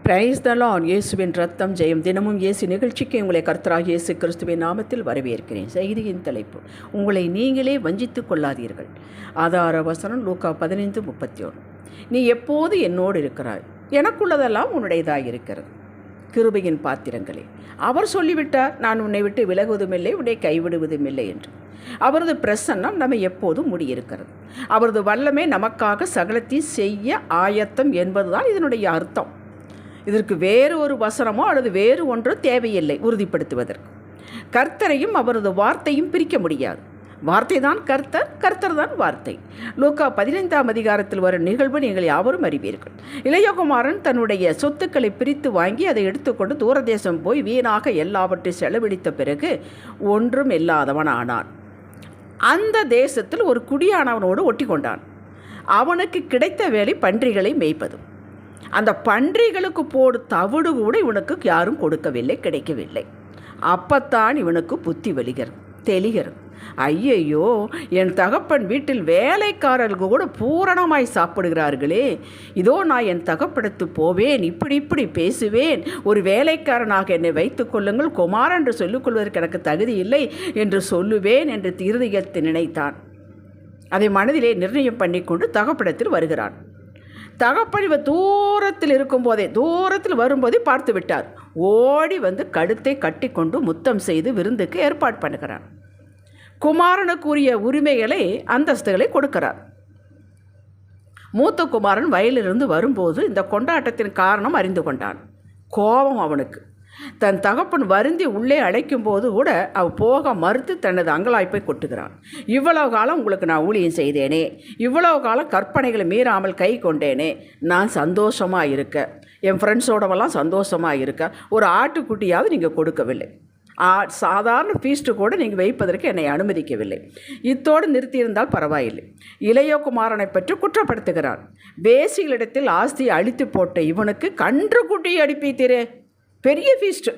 Praise the Lord. இயேசுவின் ரத்தம் ஜெயம். தினமும் இயேசு நிகழ்ச்சிக்கு உங்களை கர்த்தராகிய இயேசு கிறிஸ்துவின் நாமத்தில் வரவேற்கிறேன். செய்தியின் தலைப்பு, உங்களை நீங்களே வஞ்சித்துக் கொள்ளாதீர்கள். ஆதார வசனம் லூக்கா 15:31. நீ எப்போது என்னோடு இருக்கிறாய், எனக்குள்ளதெல்லாம் உன்னுடையதாக இருக்கிறது. கிருபையின் பாத்திரங்களே, அவர் சொல்லிவிட்டார், நான் உன்னை விட்டு விலகுவதுமில்லை, உன்னை கைவிடுவதும் இல்லை என்று. அவரது பிரசன்னம் நம்மை எப்போதும் முடியிருக்கிறது. அவரது வல்லமை நமக்காக சகலத்தை செய்ய ஆயத்தம் என்பதுதான் இதனுடைய அர்த்தம். இதற்கு வேறு ஒரு வசனமோ அல்லது வேறு ஒன்றோ தேவையில்லை உறுதிப்படுத்துவதற்கு. கர்த்தரையும் அவரது வார்த்தையும் பிரிக்க முடியாது. வார்த்தை தான் கர்த்தர், கர்த்தர் தான் வார்த்தை. லூக்கா 15ஆம் அதிகாரத்தில் வரும் நிகழ்வு நீங்கள் யாவரும் அறிவீர்கள். இளையகுமாரன் தன்னுடைய சொத்துக்களை பிரித்து வாங்கி அதை எடுத்துக்கொண்டு தூரதேசம் போய் வீணாக எல்லாவற்றையும் செலவழித்த பிறகு ஒன்றும் இல்லாதவன் ஆனான். அந்த தேசத்தில் ஒரு குடியானவனோடு ஒட்டி கொண்டான். அவனுக்கு கிடைத்த வேலை பன்றிகளை மேய்ப்பது. அந்த பன்றிகளுக்கு போடு தவிடு கூட இவனுக்கு யாரும் கொடுக்கவில்லை, கிடைக்கவில்லை. அப்பத்தான் இவனுக்கு புத்தி தெளிகிறது. ஐயையோ, என் தகப்பன் வீட்டில் வேலைக்காரர்கள் கூட பூரணமாய் சாப்பிடுகிறார்களே, இதோ நான் என் தகப்படத்து போவேன், இப்படி பேசுவேன், ஒரு வேலைக்காரனாக என்னை வைத்துக் கொள்ளுங்கள், குமார் என்று சொல்லிக்கொள்வதற்கு எனக்கு தகுதி இல்லை என்று சொல்லுவேன் என்று இருதயத்தில் நினைத்தான். அதை மனதிலே நிர்ணயம் பண்ணிக்கொண்டு தகப்படத்தில் வருகிறான். தகப்பன் இவன் தூரத்தில் வரும்போதே பார்த்து விட்டார். ஓடி வந்து கழுத்தை கட்டி கொண்டு முத்தம் செய்து விருந்துக்கு ஏற்பாடு பண்ணுகிறான். குமாரனுக்குரிய உரிமைகளை, அந்தஸ்துகளை கொடுக்கிறார். மூத்த குமாரன் வயலிலிருந்து வரும்போது இந்த கொண்டாட்டத்தின் காரணம் அறிந்து கொண்டான். கோபம் அவனுக்கு. தன் தகப்பன் வருந்தி உள்ளே அழைக்கும் போது கூட அவள் போக மறுத்து தனது அங்கலாய்ப்பை கொட்டுகிறான். இவ்வளவு காலம் உங்களுக்கு நான் ஊழியம் செய்தேனே, இவ்வளவு காலம் கற்பனைகளை மீறாமல் கை கொண்டேனே, நான் சந்தோஷமாக இருக்க, என் ஃப்ரெண்ட்ஸோடவெல்லாம் சந்தோஷமாக இருக்க, ஒரு ஆட்டுக்குட்டியாவது நீங்கள் கொடுக்கவில்லை, சாதாரண ஃபீஸ்ட்டு கூட நீங்கள் வைப்பதற்கு என்னை அனுமதிக்கவில்லை, இத்தோடு நிறுத்தியிருந்தால் பரவாயில்லை. இளையகுமாரனை பற்றி குற்றப்படுத்துகிறான். வேசிகளிடத்தில் ஆஸ்தியை அழித்து போட்ட இவனுக்கு கன்று குட்டியை அடிப்பித்தீரே, பெரிய ஃபீஸ்ட்டு.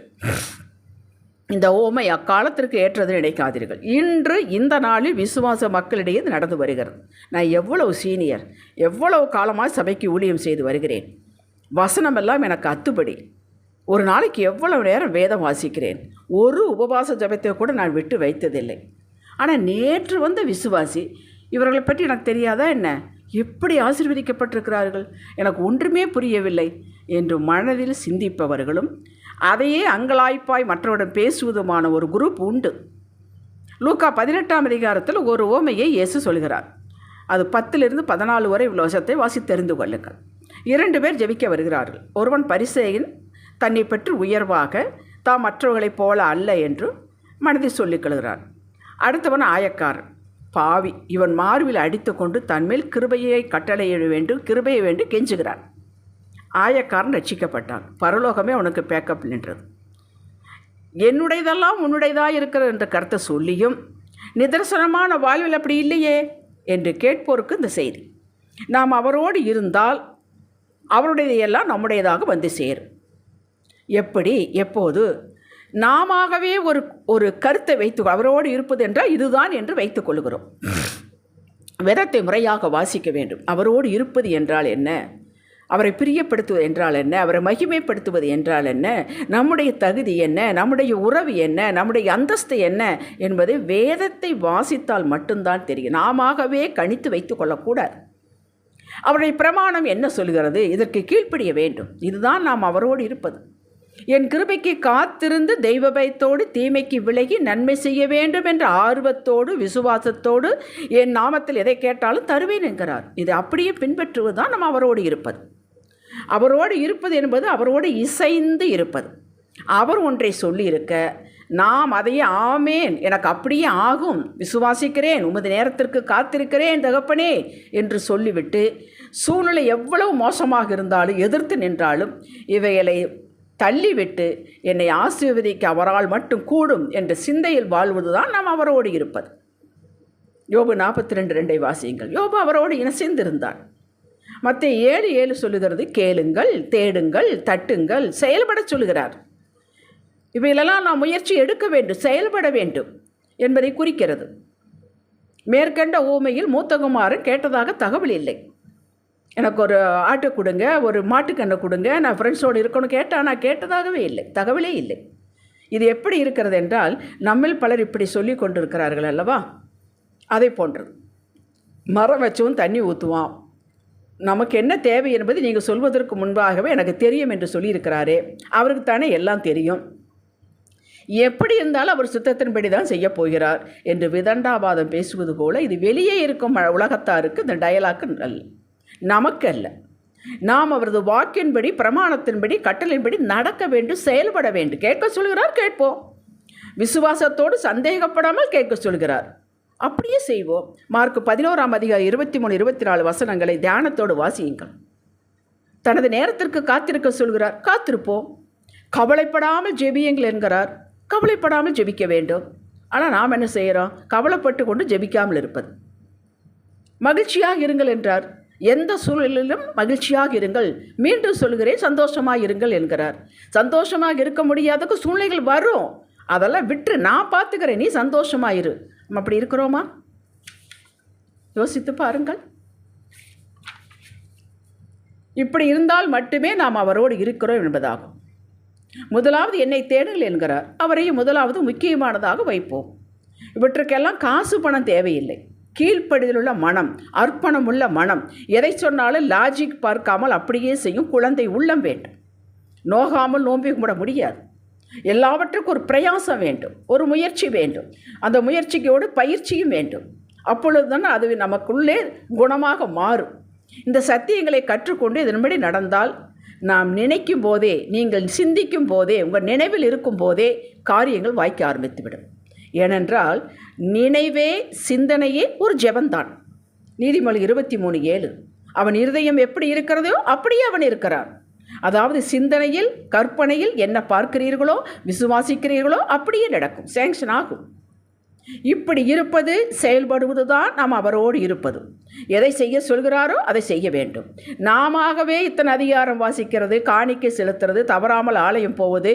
இந்த ஓமை அக்காலத்திற்கு ஏற்றது நினைக்காதீர்கள். இன்று இந்த நாளில் விசுவாச மக்களிடையே நடந்து வருகிறது. நான் எவ்வளவு சீனியர், எவ்வளவு காலமாக சபைக்கு ஊழியம் செய்து வருகிறேன். வசனமெல்லாம் எனக்கு அத்துப்படி. ஒரு நாளைக்கு எவ்வளவு நேரம் வேதம் வாசிக்கிறேன். ஒரு உபவாச ஜபத்தை கூட நான் விட்டு வைத்ததில்லை. ஆனால் நேற்று வந்த விசுவாசி, இவர்களை பற்றி எனக்கு தெரியாதா என்ன, எப்படி ஆசீர்வதிக்கப்பட்டிருக்கிறார்கள், எனக்கு ஒன்றுமே புரியவில்லை என்று மனதில் சிந்திப்பவர்களும் அதையே அங்கலாய்ப்பாய் மற்றவரிடம் பேசுவதுமான ஒரு குரூப் உண்டு. லூக்கா 18ஆம் அதிகாரத்தில் ஒரு ஓமையை இயேசு சொல்கிறார். அது 10-14 வரை உள்ள வசனத்தை வாசித்தெரிந்து கொள்ளுங்கள். 2 பேர் ஜெபிக்க வருகிறார்கள். ஒருவன் பரிசேயன், தன்னை பற்றி உயர்வாக தாம் மற்றவர்களைப் போல அல்ல என்று மனதில் சொல்லிக் கொள்கிறான். அடுத்தவன் ஆயக்காரன், பாவி. இவன் மார்பில் அடித்து கொண்டு தன்மேல் கிருபையை வேண்டு கெஞ்சுகிறான். ஆயக்காரன் ரட்சிக்கப்பட்டான். பரலோகமே அவனுக்கு பேக்கப் நின்றது. என்னுடையதெல்லாம் உன்னுடையதாக இருக்கிறது என்ற கருத்தை சொல்லியும் நிதர்சனமான வாழ்வில் அப்படி இல்லையே என்று கேட்போருக்கு இந்த செய்தி. நாம் அவரோடு இருந்தால் அவருடையதையெல்லாம் நம்முடையதாக வந்து சேரும். எப்படி, எப்போது? நாமவே ஒரு கருத்தை அவரோடு இருப்பது என்றால் இதுதான் என்று வைத்துக் கொள்கிறோம். வேதத்தை முறையாக வாசிக்க வேண்டும். அவரோடு இருப்பது என்றால் என்ன, அவரை பிரியப்படுத்துவது என்றால் என்ன, அவரை மகிமைப்படுத்துவது என்றால் என்ன, நம்முடைய தகுதி என்ன, நம்முடைய உறவு என்ன, நம்முடைய அந்தஸ்து என்ன என்பதை வேதத்தை வாசித்தால் மட்டும்தான் தெரியும். நாமவே கணித்து வைத்து கொள்ளக்கூடாது. அவருடைய பிரமாணம் என்ன சொல்கிறது, இதற்கு கீழ்ப்படிய வேண்டும். இதுதான் நாம் அவரோடு இருப்பது. என் கிருபைக்கு காத்திருந்து தெய்வ பயத்தோடு தீமைக்கு விலகி நன்மை செய்ய வேண்டும் என்ற ஆர்வத்தோடு விசுவாசத்தோடு என் நாமத்தில் எதை கேட்டாலும் தருவேன் என்கிறார். இதை அப்படியே பின்பற்றுவது தான் நம்ம அவரோடு இருப்பது. அவரோடு இருப்பது என்பது அவரோடு இசைந்து இருப்பது. அவர் ஒன்றை சொல்லியிருக்க நாம் அதையே ஆமேன், எனக்கு அப்படியே ஆகும், விசுவாசிக்கிறேன், உமது நேரத்திற்கு காத்திருக்கிறேன் தகப்பனே என்று சொல்லிவிட்டு சூழ்நிலை எவ்வளவு மோசமாக இருந்தாலும் எதிர்த்து நின்றாலும் இவைகளை தள்ளிவிட்டு என்னை ஆசீர்வதிக்க அவரால் மட்டும் கூடும் என்ற சிந்தையில் வாழ்வதுதான் நாம் அவரோடு இருப்பது. யோபு 42:2 வாசியுங்கள். யோபு அவரோடு இணைந்திருந்தான். மத்தேயு 7:7 சொல்லுகிறது, கேளுங்கள், தேடுங்கள், தட்டுங்கள், செயல்பட சொல்லுகிறார். இவைகளெல்லாம் நாம் முயற்சி எடுக்க வேண்டும், செயல்பட வேண்டும் என்பதை குறிக்கிறது. மேற்கண்ட ஊமையில் மூத்தகுமாரன் கேட்டதாக தகவல் இல்லை. எனக்கு ஒரு ஆட்டை கொடுங்க, ஒரு மாட்டுக்கண்ணை கொடுங்க, நான் ஃப்ரெண்ட்ஸோடு இருக்கணும் கேட்டால் நான் கேட்டதாகவே இல்லை, தகவலே இல்லை. இது எப்படி இருக்கிறது என்றால், நம்மில் பலர் இப்படி சொல்லி கொண்டிருக்கிறார்கள் அல்லவா? அதை போன்றது. மரம் வச்சவும் தண்ணி ஊற்றுவான், நமக்கு என்ன தேவை என்பது நீங்கள் சொல்வதற்கு முன்பாகவே எனக்கு தெரியும் என்று சொல்லியிருக்கிறாரே, அவருக்கு தானே எல்லாம் தெரியும், எப்படி இருந்தாலும் அவர் சுத்தத்தின்படி தான் செய்ய போகிறார் என்று விதண்டாவாதம் பேசுவது போல இது வெளியே இருக்கும் உலகத்தாருக்கு இந்த டயலாக்கு அல்ல, நமக்கு அல்ல. நாம் அவரது வாக்கின்படி, பிரமாணத்தின்படி, கட்டளையின்படி நடக்க வேண்டும், செயல்பட வேண்டும். கேட்க சொல்கிறார், கேட்போம். விசுவாசத்தோடு சந்தேகப்படாமல் கேட்க சொல்கிறார், அப்படியே செய்வோம். மார்க் 11 அதிகாரம் 23, 24 வசனங்களை தியானத்தோடு வாசியுங்கள். தனது நேரத்திற்கு காத்திருக்க சொல்கிறார், காத்திருப்போம். கவலைப்படாமல் ஜெபியுங்கள் என்கிறார், கவலைப்படாமல் ஜெபிக்க வேண்டும். ஆனால் நாம் என்ன செய்கிறோம்? கவலைப்பட்டு கொண்டு ஜெபிக்காமல் இருப்பது. மகிழ்ச்சியாக இருங்கள் என்றார், எந்த சூழலிலும் மகிழ்ச்சியாக இருங்கள். மீண்டும் சொல்கிறேன், சந்தோஷமாக இருங்கள் என்கிறார். சந்தோஷமாக இருக்க முடியாதக்கு சூழ்நிலைகள் வரும், அதெல்லாம் விட்டு நான் பார்த்துக்கிறேன், நீ சந்தோஷமாக இரு. நம்ம அப்படி இருக்கிறோமா? யோசித்து பாருங்கள். இப்படி இருந்தால் மட்டுமே நாம் அவரோடு இருக்கிறோம் என்பதாகும். முதலாவது என்னை தேடுங்கள் என்கிறார், அவரையும் முதலாவது முக்கியமானதாக வைப்போம். இவற்றுக்கெல்லாம் காசு பணம் தேவையில்லை. கீழ்ப்படிதலுள்ள மனம், அர்ப்பணமுள்ள மனம், எதை சொன்னாலும் லாஜிக் பார்க்காமல் அப்படியே செய்யும் குழந்தை உள்ளம் வேண்டும். நோகாமல் நோம்பி கும்பிட முடியாது. எல்லாவற்றுக்கும் ஒரு பிரயாசம் வேண்டும், ஒரு முயற்சி வேண்டும். அந்த முயற்சிக்கோடு பயிற்சியும் வேண்டும். அப்பொழுது தான் அது நமக்குள்ளே குணமாக மாறும். இந்த சத்தியங்களை கற்றுக்கொண்டு இதன்படி நடந்தால், நாம் நினைக்கும் போதே, நீங்கள் சிந்திக்கும் போதே, உங்கள் நினைவில் இருக்கும் போதே காரியங்கள் வாய்க்க ஆரம்பித்துவிடும். ஏனென்றால் நினைவே சிந்தனையே ஒரு ஜெபந்தான். நீதிமொழி 23:7. அவன் இருதயம் எப்படி இருக்கிறதோ அப்படியே அவன் இருக்கிறான். அதாவது சிந்தனையில், கற்பனையில் என்ன பார்க்கிறீர்களோ, விசுவாசிக்கிறீர்களோ அப்படியே நடக்கும், சேங்ஷன் ஆகும். இப்படி இருப்பது, செயல்படுவது தான் நாம் அவரோடு இருப்பது. எதை செய்ய சொல்கிறாரோ அதை செய்ய வேண்டும். நாமவே இத்தனை அதிகாரம் வாசிக்கிறது, காணிக்கை செலுத்துறது, தவறாமல் ஆலயம் போவது,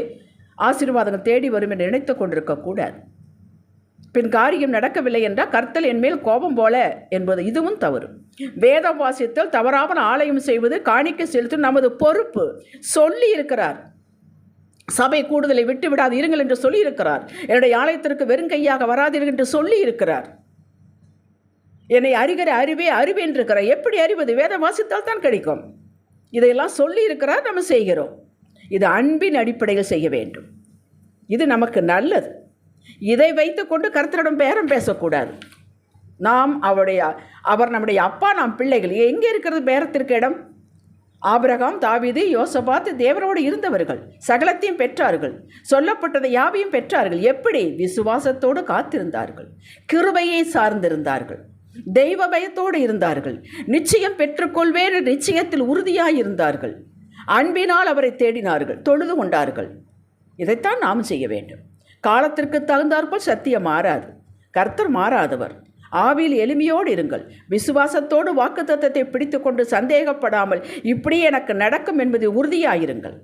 ஆசீர்வாதங்கள் தேடி வரும் என்று நினைத்து கொண்டிருக்கக்கூடாது. பின் காரியம் நடக்கவில்லை என்றால் கர்த்தர் என்மேல் கோபம் போல என்பது இதுவும் தவறு. வேத வாசித்தல், தவறாமல் ஆலயம் செய்வது, காணிக்கை செலுத்தும் நமது பொறுப்பு. சொல்லி இருக்கிறார், சபை கூடுதலை விட்டு விடாது இருங்கள் என்று சொல்லி இருக்கிறார். என்னுடைய ஆலயத்திற்கு வெறுங்கையாக வராதீர்கள் என்று சொல்லி இருக்கிறார். என்னை அறிகிற அறிவே அறிவு என்றிருக்கிறார். எப்படி அறிவது? வேத வாசித்தால் தான் கிடைக்கும். இதையெல்லாம் சொல்லி இருக்கிறார், நம்ம செய்கிறோம். இது அன்பின் அடிப்படையில் செய்ய வேண்டும். இது நமக்கு நல்லது. இதை வைத்துக்கொண்டு கர்த்தரிடம் பேரம் பேசக்கூடாது. நாம் அவர் நம்முடைய அப்பா, நாம் பிள்ளைகள். எங்கே இருக்கிறது பேரத்திற்கு இடம்? ஆபிரகாம், தாவீது, யோசபாத் தேவரோடு இருந்தவர்கள், சகலத்தையும் பெற்றார்கள், சொல்லப்பட்டதை யாவையும் பெற்றார்கள். எப்படி? விசுவாசத்தோடு காத்திருந்தார்கள், கிருபையை சார்ந்திருந்தார்கள், தெய்வ பயத்தோடு இருந்தார்கள், நிச்சயம் பெற்றுக்கொள்வேன் நிச்சயத்தில் உறுதியாய் இருந்தார்கள், அன்பினால் அவரை தேடினார்கள், தொழுது கொண்டார்கள். இதைத்தான் நாம் செய்ய வேண்டும். காலத்திற்கு தகுந்தாற்போல் சத்தியம் மாறாது. கர்த்தர் மாறாதவர். ஆவியில் எளிமையோடு இருங்கள். விசுவாசத்தோடு வாக்குத்தத்தத்தை பிடித்து கொண்டு சந்தேகப்படாமல் இப்படி எனக்கு நடக்கும் என்பது உறுதியாயிருங்கள்.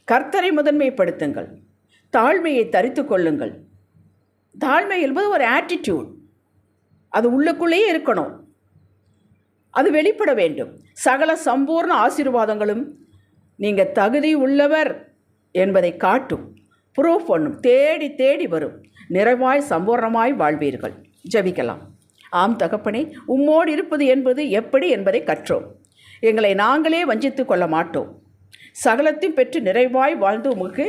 கர்த்தரை முதன்மைப்படுத்துங்கள். தாழ்மையை தரித்து கொள்ளுங்கள். தாழ்மை என்பது ஒரு ஆட்டிடியூட். அது உள்ளுக்குள்ளேயே இருக்கணும், அது வெளிப்பட வேண்டும். சகல சம்பூர்ண ஆசீர்வாதங்களும் நீங்கள் தகுதி உள்ளவர் என்பதை காட்டும், ப்ரூவ் பண்ணும். தேடி தேடி வரும். நிறைவாய் சம்பூர்ணமாய் வாழ்வீர்கள். ஜெபிக்கலாம். ஆம் தகப்பனே, உம்மோடு இருப்பது என்பது எப்படி என்பதை கற்றோம். எங்களை நாங்களே வஞ்சித்து கொள்ள மாட்டோம். சகலத்தையும் பெற்று நிறைவாய் வாழ்ந்து உமக்கு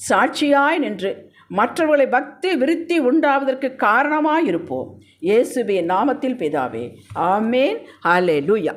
சாட்சியாய் நின்று மற்றவர்களை பக்தி விருத்தி உண்டாவதற்கு காரணமாய் இருப்போம். இயேசுவின் நாமத்தில் பிதாவே, ஆமேன். ஹல்லேலூயா.